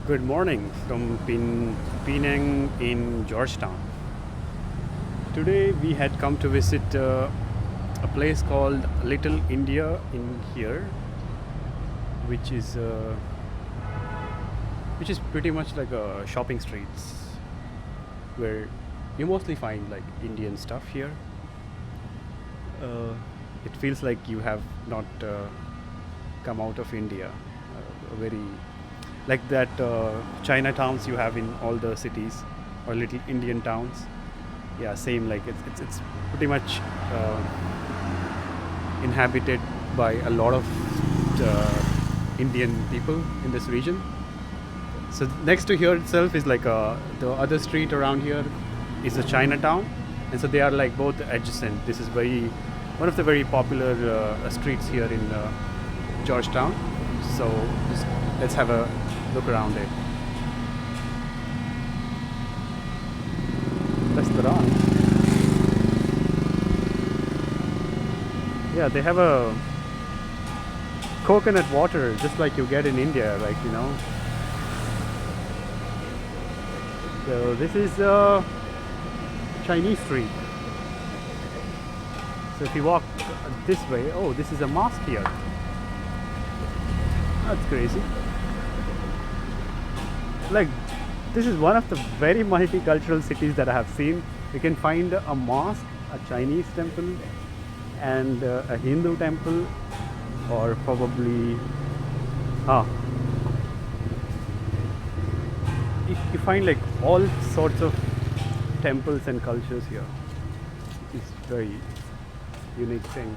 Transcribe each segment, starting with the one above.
Good morning from Penang in Georgetown. Today we had come to visit a place called Little India in here, which is uh, which is pretty much like a shopping streets where you mostly find like Indian stuff here. Uh, it feels like you have not come out of India. Very like that Chinatowns you have in all the cities or little Indian towns. Yeah, same. Like it's pretty much inhabited by a lot of Indian people in this region. So next to here itself is like the other street around here is a Chinatown, and so they are like both adjacent. This is very one of the very popular streets here in Georgetown. So just let's have a look around it. Restaurant. Yeah, they have a coconut water just like you get in India, like So this is Chinese street. So if you walk this way, oh, this is a mosque here. That's crazy. Like, this is one of the very multicultural cities that I have seen. You can find a mosque, a Chinese temple, and a Hindu temple, or probably, ah, you find like all sorts of temples and cultures here. It's very unique thing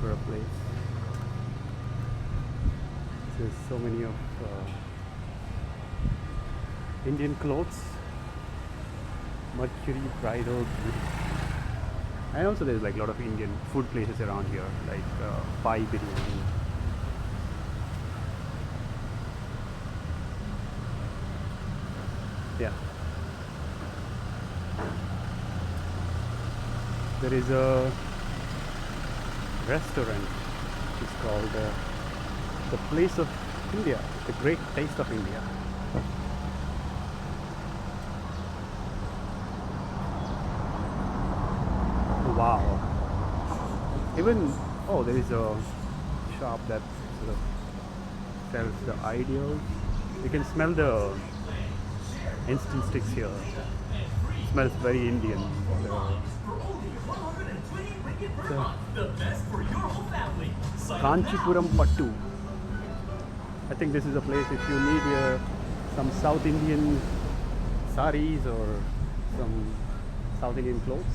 for a place. There's so many of Indian clothes, Mercury, Bridal, and also there's like a lot of Indian food places around here, like Pai Biryani. Yeah, there is a restaurant. It's called the Place of India, the Great Taste of India. Wow. Even, oh, there is a shop that sort of sells the ideals. You can smell the instant sticks here. It smells very Indian. Kanchipuram Pattu. I think this is a place if you need some South Indian saris or some South Indian clothes.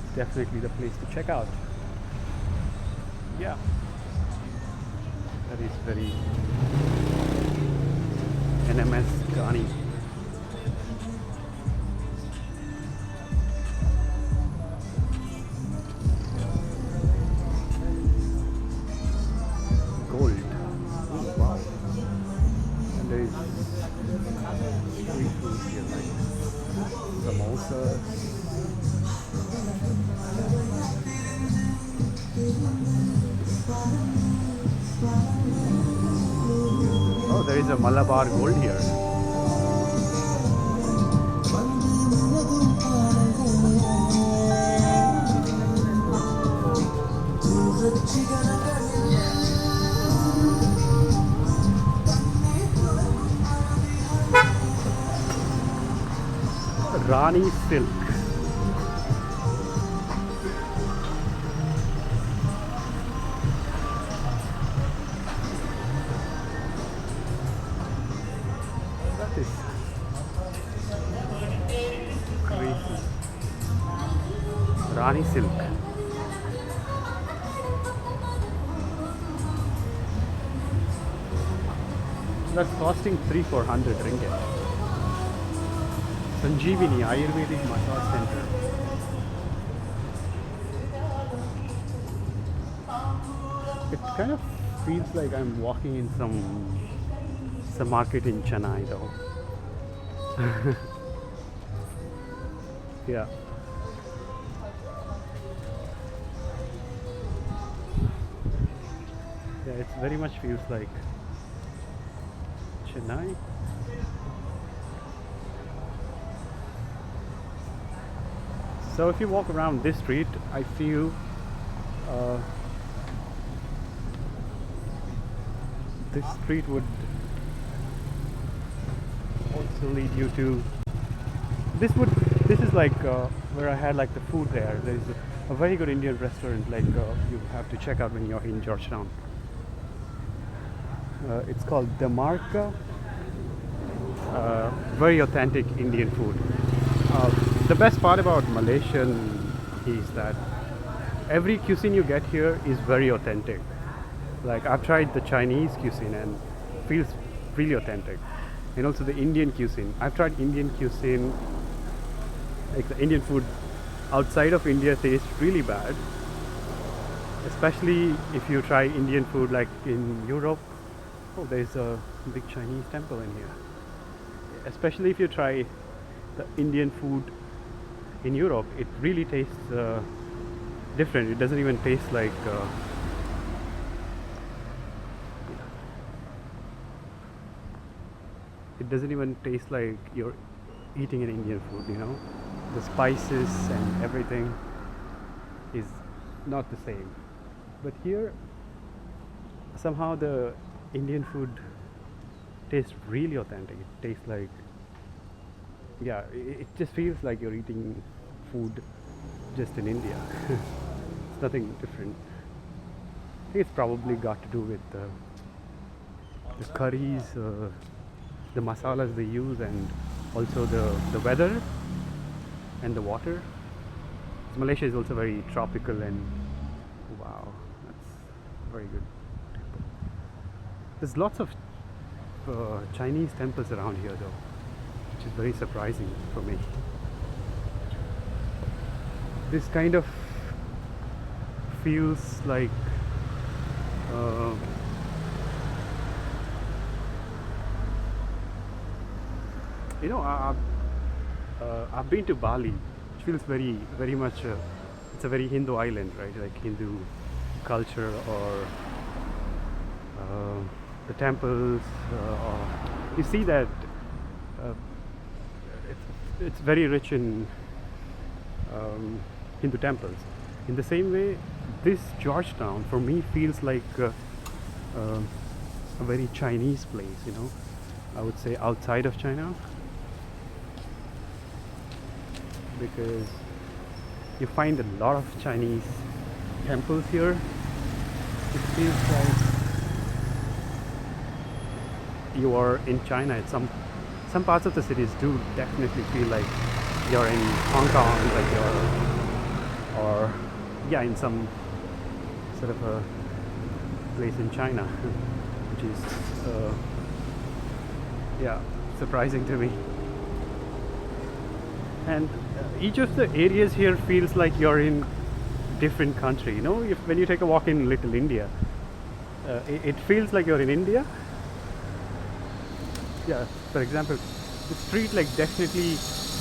It's definitely the place to check out. Yeah, that is very NMS Ghani. Gold. Oh, wow. And there is street food here like samosas. Oh, there is a Malabar gold here. Rani silk. That is crazy. Rani silk. That's costing 300-400 ringgit. Sanjeevini Ayurvedic Massage Center. It kind of feels like I'm walking in some market in Chennai though. Yeah. Yeah, it very much feels like Chennai. So if you walk around this street, I feel this street would also lead you to this is like where I had like the food there. There is a very good Indian restaurant like you have to check out when you're in Georgetown. It's called Damarka. Very authentic Indian food. The best part about Malaysian is that every cuisine you get here is very authentic. Like I've tried the Chinese cuisine and feels really authentic, and also the Indian cuisine. I've tried Indian cuisine, like the Indian food outside of India tastes really bad, especially if you try Indian food like in Europe. Oh, there's a big Chinese temple in here. Especially if you try the Indian food in Europe, it really tastes different. It doesn't even taste like it doesn't even taste like you're eating an Indian food, you know. The spices and everything is not the same. But here, somehow the Indian food tastes really authentic. It tastes like, yeah, it just feels like you're eating food just in India. It's nothing different. I think it's probably got to do with the curries, the masalas they use, and also the weather and the water. Malaysia is also very tropical, and wow, that's very good. There's lots of Chinese temples around here though, which is very surprising for me. This kind of feels like you know, I've been to Bali, which feels very much it's a very Hindu island, right? Like Hindu culture, or the temples, or you see that it's very rich in Hindu temples. In the same way, this Georgetown for me feels like a very Chinese place, you know. I would say outside of China, because you find a lot of Chinese temples here. It feels like you are in China. At some parts of the cities do definitely feel like you're in Hong Kong, like you're, or yeah, in some sort of a place in China, which is yeah, surprising to me. And each of the areas here feels like you're in different country, you know. When you take a walk in Little India, it feels like you're in India. Yeah, for example, the street like definitely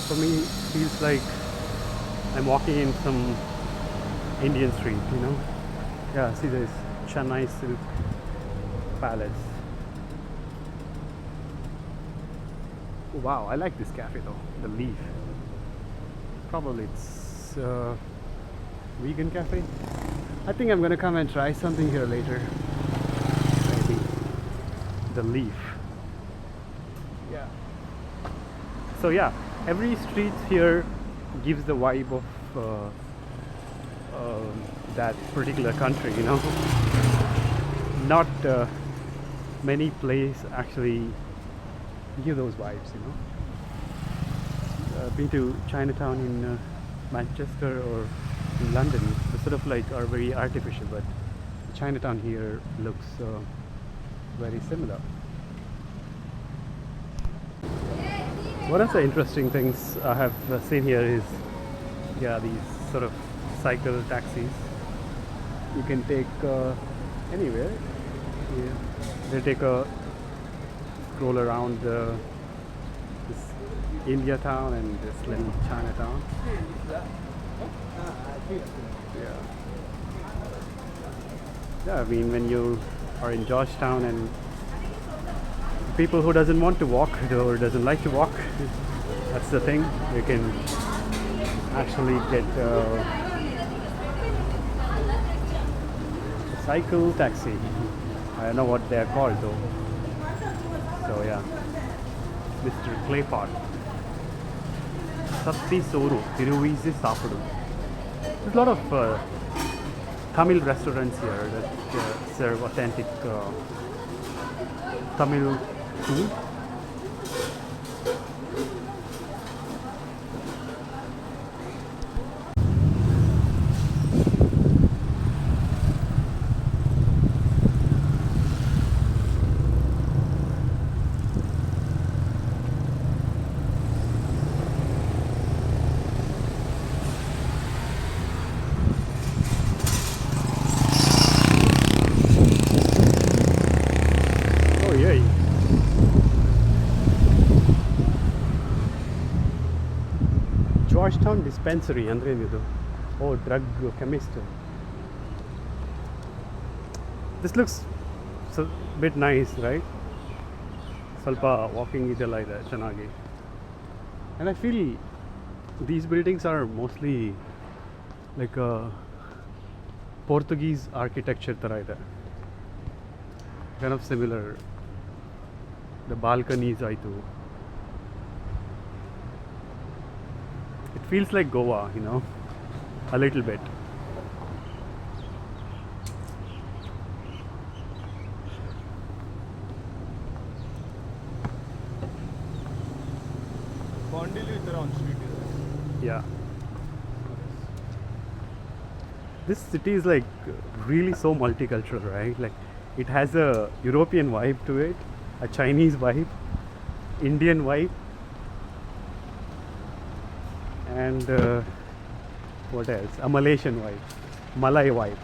for me feels like I'm walking in some Indian street, you know. Yeah, see, there's Chennai Silk Palace. Wow, I like this cafe though, the Leaf. Probably it's vegan cafe. I think I'm gonna come and try something here later. Maybe the Leaf. Yeah. So yeah, every street here gives the vibe of that particular country, you know. Not many places actually give those vibes, you know. Been to Chinatown in Manchester or in London. They sort of like are very artificial, but Chinatown here looks very similar. One of the interesting things I have seen here is, yeah, these sort of cycle taxis. You can take anywhere. Yeah. They take a stroll around this India town and this little Chinatown. Yeah. Yeah, I mean, when you are in Georgetown and you people who doesn't want to walk or doesn't like to walk, that's the thing. You can actually get a cycle taxi. I don't know what they are called though. So yeah, Mr. Clay Pot. Satti Soru, Tiruvizi Sapudu. There's a lot of Tamil restaurants here that serve authentic Tamil food. Oh yeah. Georgetown dispensary ಅಂದ್ರೆ ಇದು. Oh, drug chemist. This looks so bit nice, right? ಸ್ವಲ್ಪ walking ಇದೆಲ್ಲ ಇದೆ ಚೆನ್ನಾಗಿ. And I feel these buildings are mostly like a Portuguese architecture ತರ ಇದೆ. Kind of similar. The balconies ಆಯ್ತು. It feels like Goa, you know, a little bit. Yeah. This city is like really so multicultural, right? Like it has a European vibe to it, a Chinese vibe, Indian vibe, and what else? A Malaysian vibe, Malay vibe.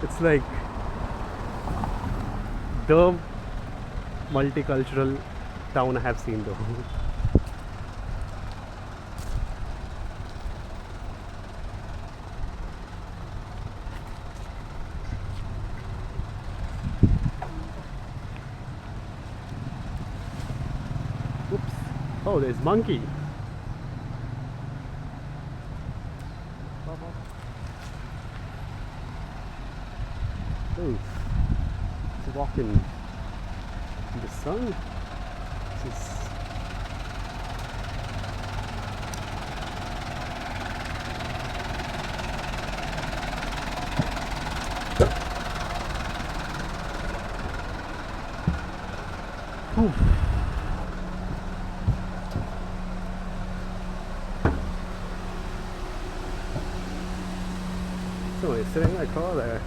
It's like the multicultural town I have seen though. Oops. Oh, there's monkey. Oh, it's walking in the sun. This is Whew. Somebody's sitting in my car there.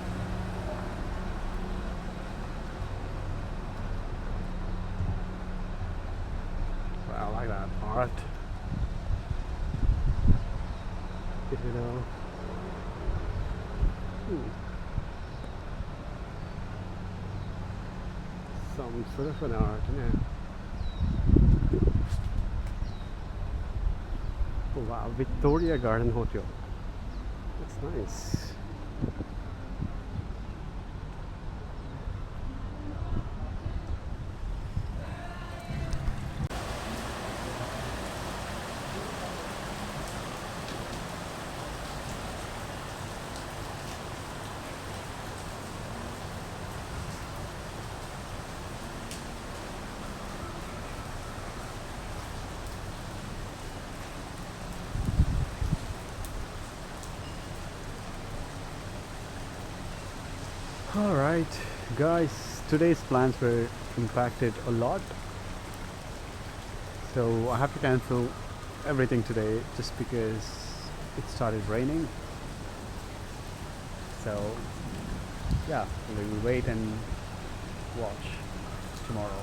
Wow, I like that art. You know. Some sort of an art, yeah. Oh wow, Victoria Garden Hotel. That's nice. Alright guys, today's plans were impacted a lot, so I have to cancel everything today just because it started raining. So yeah, we'll wait and watch tomorrow.